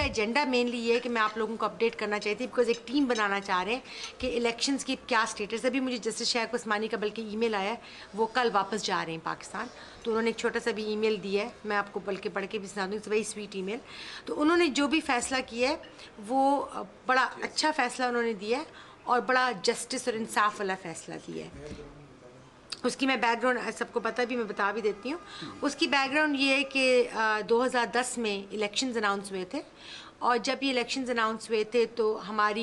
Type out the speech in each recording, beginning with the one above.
का agenda mainly ये है कि मैं आप लोगों को अपडेट करना चाहती थी, बिकॉज एक टीम बनाना चाह रहे हैं कि इलेक्शंस की क्या स्टेटस। अभी मुझे जस्टिस शेख उस्मानी का बल्कि ईमेल आया है, वो कल वापस जा रहे हैं पाकिस्तान, तो उन्होंने एक छोटा सा भी ईमेल दिया है, मैं आपको बल्कि पढ़ के भी सुना दूँ। It's very sweet email. तो उन्होंने जो भी फैसला किया है वो बड़ा अच्छा फैसला उन्होंने दिया है और बड़ा जस्टिस और इंसाफ वाला फैसला दिया है। उसकी मैं बैकग्राउंड सबको पता भी, मैं बता भी देती हूँ। उसकी बैकग्राउंड ये है कि 2010 में इलेक्शंस अनाउंस हुए थे, और जब ये इलेक्शंस अनाउंस हुए थे तो हमारे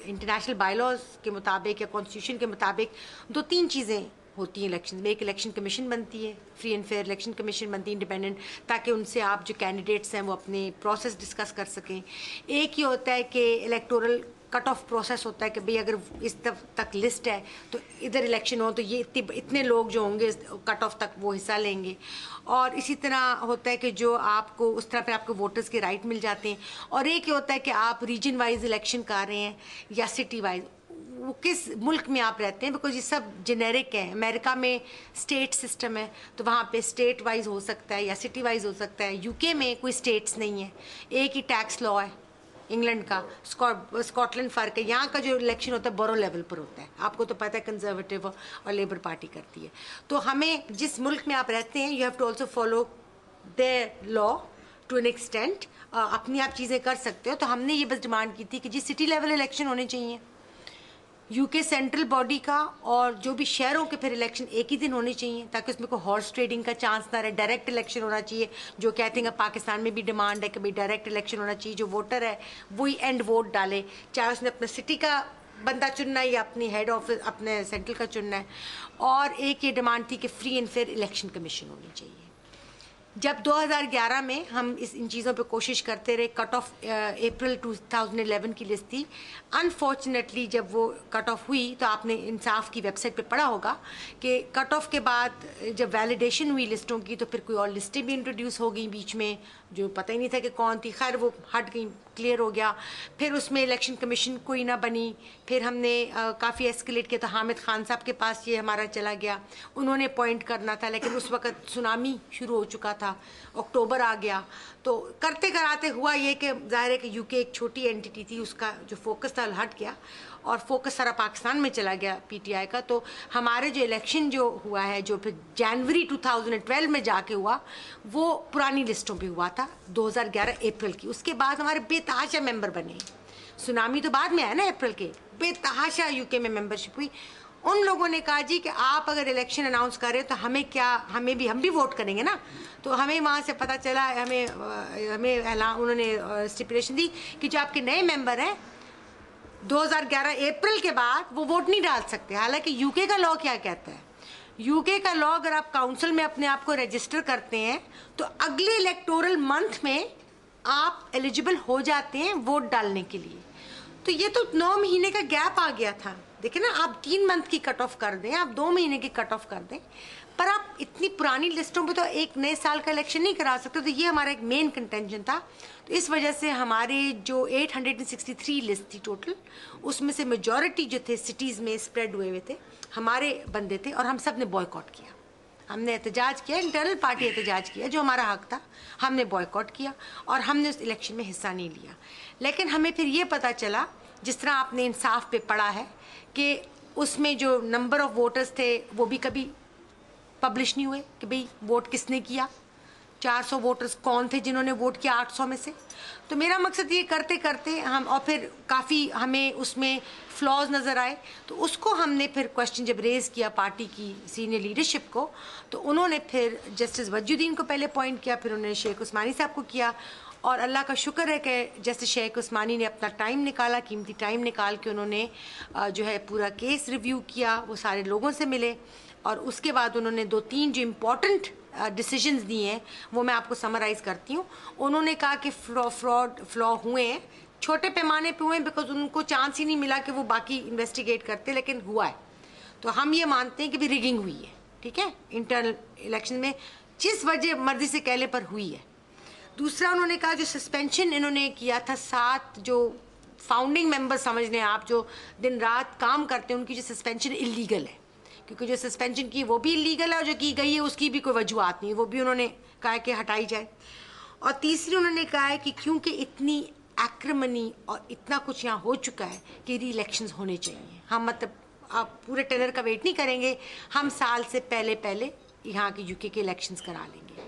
इंटरनेशनल बायलॉज के मुताबिक या कॉन्स्टिट्यूशन के मुताबिक 2-3 चीज़ें होती हैं इलेक्शन में। एक इलेक्शन कमीशन बनती है, free and fair election commission बनती है, इंडिपेंडेंट, ताकि उनसे आप जो कैंडिडेट्स हैं वो अपने प्रोसेस डिस्कस कर सकें। एक ये होता है कि इलेक्टोरल कट ऑफ प्रोसेस होता है कि भाई अगर इस तक लिस्ट है तो इधर इलेक्शन हो तो ये इतने लोग जो होंगे कट ऑफ तक वो हिस्सा लेंगे। और इसी तरह होता है कि जो आपको उस तरह पे आपको वोटर्स के राइट मिल जाते हैं। और एक ये होता है कि आप रीजन वाइज इलेक्शन कर रहे हैं या सिटी वाइज, वो किस मुल्क में आप रहते हैं, बिकॉज ये सब जेनेरिक है। अमेरिका में स्टेट सिस्टम है तो वहाँ पे स्टेट वाइज हो सकता है या सिटी वाइज हो सकता है। यूके में कोई स्टेट्स नहीं है, एक ही टैक्स लॉ है इंग्लैंड का, स्कॉटलैंड फ़र्क है। यहाँ का जो इलेक्शन होता है बोरो लेवल पर होता है, आपको तो पता है कंजर्वेटिव और लेबर पार्टी करती है। तो हमें जिस मुल्क में आप रहते हैं you have to also follow their law to an extent. अपनी आप चीज़ें कर सकते हो। तो हमने ये बस डिमांड की थी कि जी सिटी लेवल इलेक्शन होने चाहिए यूके सेंट्रल बॉडी का, और जो भी शहरों के फिर इलेक्शन एक ही दिन होने चाहिए ताकि उसमें कोई हॉर्स ट्रेडिंग का चांस ना रहे। डायरेक्ट इलेक्शन होना चाहिए, जो कहते हैं पाकिस्तान में भी डिमांड है कि भाई डायरेक्ट इलेक्शन होना चाहिए। जो वोटर है वही एंड वोट डाले, चाहे उसने अपने सिटी का बंदा चुनना है या अपनी हेड ऑफिस अपने सेंट्रल का चुनना है। और एक ये डिमांड थी कि free and fair election commission होनी चाहिए। जब 2011 में हम इन चीज़ों पे कोशिश करते रहे, कट ऑफ अप्रैल 2011 की लिस्ट थी। अनफॉर्चुनेटली जब वो कट ऑफ हुई तो आपने इंसाफ की वेबसाइट पे पढ़ा होगा कि कट ऑफ के बाद जब वैलिडेशन हुई लिस्टों की तो फिर कोई और लिस्टें भी इंट्रोड्यूस हो गई बीच में, जो पता ही नहीं था कि कौन थी। खैर वो हट गई, क्लियर हो गया। फिर उसमें इलेक्शन कमीशन कोई ना बनी। फिर हमने काफ़ी एस्केलेट किया, तो हामिद खान साहब के पास ये हमारा चला गया, उन्होंने अपॉइंट करना था, लेकिन उस वक्त सुनामी शुरू हो चुका था, अक्टूबर आ गया। तो करते कराते हुआ ये कि जाहिर है कि यूके एक छोटी एंटिटी थी, उसका जो फोकस था हट गया और फोकस सारा पाकिस्तान में चला गया पीटीआई का। तो हमारे जो इलेक्शन जो हुआ है, जो फिर जनवरी 2012 में जाके हुआ, वो पुरानी लिस्टों पे हुआ था 2011 अप्रैल की। उसके बाद हमारे बेतहाशा मेंबर बने। सुनामी तो बाद में आया ना अप्रैल के, बेतहाशा यूके में मेंबरशिप हुई। उन लोगों ने कहा जी कि आप अगर इलेक्शन अनाउंस करें तो हमें क्या, हम भी वोट करेंगे ना। तो हमें वहाँ से पता चला, हमें उन्होंने स्टिपुलेशन दी कि जो आपके नए मेंबर हैं 2011 अप्रैल के बाद वो वोट नहीं डाल सकते। हालांकि यूके का लॉ क्या कहता है, यूके का लॉ अगर आप काउंसिल में अपने आप को रजिस्टर करते हैं तो अगले इलेक्टोरल मंथ में आप एलिजिबल हो जाते हैं वोट डालने के लिए। तो ये तो 9 महीने का गैप आ गया था। देखिए ना, आप 3 मंथ की कट ऑफ कर दें, आप 2 महीने की कट ऑफ कर दें, पर आप इतनी पुरानी लिस्टों पे तो एक नए साल का इलेक्शन नहीं करा सकते। तो ये हमारा एक मेन कंटेंशन था। तो इस वजह से हमारे जो 863 लिस्ट थी टोटल, उसमें से मेजॉरिटी जो थे सिटीज़ में स्प्रेड हुए थे, हमारे बंदे थे, और हम सब ने बॉयकॉट किया। हमने एहतजाज किया, इंटरनल पार्टी एहतजाज किया, जो हमारा हक था हमने बॉयकॉट किया और हमने उस इलेक्शन में हिस्सा नहीं लिया। लेकिन हमें फिर ये पता चला, जिस तरह आपने इंसाफ पे पढ़ा है, कि उसमें जो नंबर ऑफ वोटर्स थे वो भी कभी पब्लिश नहीं हुए कि भाई वोट किसने किया, 400 वोटर्स कौन थे जिन्होंने वोट किया 800 में से। तो मेरा मकसद ये करते करते हम, और फिर काफ़ी हमें उसमें फ्लॉज नज़र आए, तो उसको हमने फिर क्वेश्चन जब रेज़ किया पार्टी की सीनियर लीडरशिप को, तो उन्होंने फिर जस्टिस वजुद्दीन को पहले पॉइंट किया, फिर उन्होंने शेख उस्मानी साहब को किया। और अल्लाह का शुक्र है कि जस्टिस शेख उस्मानी ने अपना टाइम निकाला, कीमती टाइम निकाल के उन्होंने जो है पूरा केस रिव्यू किया, वो सारे लोगों से मिले, और उसके बाद उन्होंने 2-3 जो इम्पोर्टेंट डिसीजंस दिए हैं वो मैं आपको समराइज़ करती हूँ। उन्होंने कहा कि फ्लॉ हुए हैं, छोटे पैमाने पे हुए हैं, बिकॉज उनको चांस ही नहीं मिला कि वो बाकी इन्वेस्टिगेट करते, लेकिन हुआ है। तो हम ये मानते हैं कि भी रिगिंग हुई है, ठीक है, इंटरनल इलेक्शन में जिस वजह मर्जी से कहले पर हुई है। दूसरा उन्होंने कहा जो सस्पेंशन इन्होंने किया था 7 जो फाउंडिंग मेंबर समझ लें आप, जो दिन रात काम करते हैं, उनकी जो सस्पेंशन इलीगल है, क्योंकि जो सस्पेंशन की वो भी इलीगल है और जो की गई है उसकी भी कोई वजूहत नहीं, वो भी उन्होंने कहा कि हटाई जाए। और तीसरी उन्होंने कहा है कि क्योंकि इतनी एक्रिमनी और इतना कुछ यहाँ हो चुका है कि री इलेक्शंस होने चाहिए। हम मतलब आप पूरे टेनर का वेट नहीं करेंगे, हम साल से पहले यहाँ के यूके के इलेक्शंस करा लेंगे।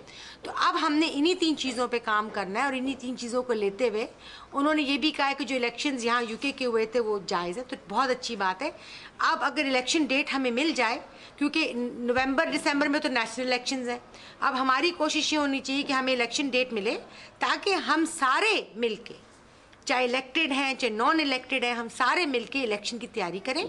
तो अब हमने इन्हीं 3 चीज़ों पे काम करना है और इन्हीं 3 चीज़ों को लेते हुए उन्होंने ये भी कहा है कि जो इलेक्शंस यहाँ यूके के हुए थे वो जायज़ है, तो बहुत अच्छी बात है। अब अगर इलेक्शन डेट हमें मिल जाए, क्योंकि नवंबर दिसंबर में तो नेशनल इलेक्शंस हैं, अब हमारी कोशिश ये होनी चाहिए कि हमें इलेक्शन डेट मिले ताकि हम सारे मिल के, चाहे इलेक्टेड हैं चाहे नॉन इलेक्टेड हैं, हम सारे मिलके इलेक्शन की तैयारी करें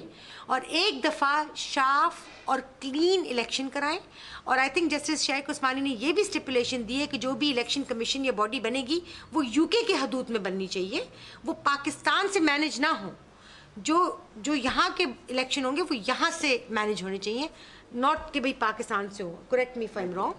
और एक दफ़ा साफ और क्लीन इलेक्शन कराएं। और आई थिंक जस्टिस शेख उस्मानी ने ये भी स्टिपुलेशन दी है कि जो भी इलेक्शन कमीशन या बॉडी बनेगी वो यूके के हदूद में बननी चाहिए, वो पाकिस्तान से मैनेज ना हो। जो यहाँ के इलेक्शन होंगे वो यहाँ से मैनेज होने चाहिए, नॉट कि भाई पाकिस्तान से हो। Correct me if I am wrong.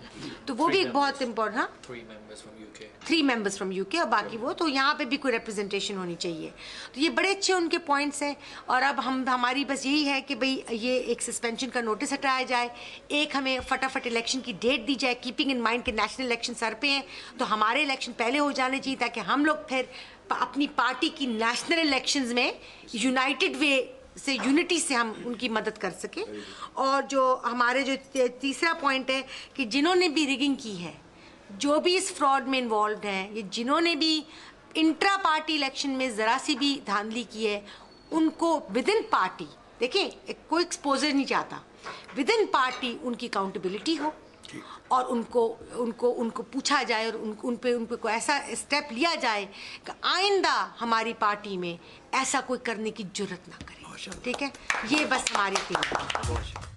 तो वो भी एक बहुत इम्पोर्टेंट, हाँ 3 मेंबर्स फ्रॉम यूके और बाकी वो, तो यहाँ पे भी कोई रिप्रेजेंटेशन होनी चाहिए। तो ये बड़े अच्छे उनके पॉइंट्स हैं और अब हमारी बस यही है कि भाई ये एक सस्पेंशन का नोटिस हटाया जाए, एक हमें फटाफट इलेक्शन की डेट दी जाए, कीपिंग इन माइंड के नेशनल इलेक्शन सर पे हैं तो हमारे इलेक्शन पहले हो जाने चाहिए ताकि हम लोग फिर अपनी पार्टी की नेशनल इलेक्शंस में यूनाइटेड वे से, यूनिटी से हम उनकी मदद कर सके। और जो हमारे जो तीसरा पॉइंट है कि जिन्होंने भी रिगिंग की है, जो भी इस फ्रॉड में इन्वॉल्व हैं, ये जिन्होंने भी इंट्रा पार्टी इलेक्शन में ज़रा सी भी धांधली की है, उनको विद इन पार्टी, देखें कोई एक्सपोजर नहीं चाहता, विद इन पार्टी उनकी अकाउंटेबिलिटी हो और उनको पूछा जाए और उन पे कोई ऐसा स्टेप लिया जाए कि आइंदा हमारी पार्टी में ऐसा कोई करने की जुर्रत ना करे। ठीक है, ये बस हमारी थी।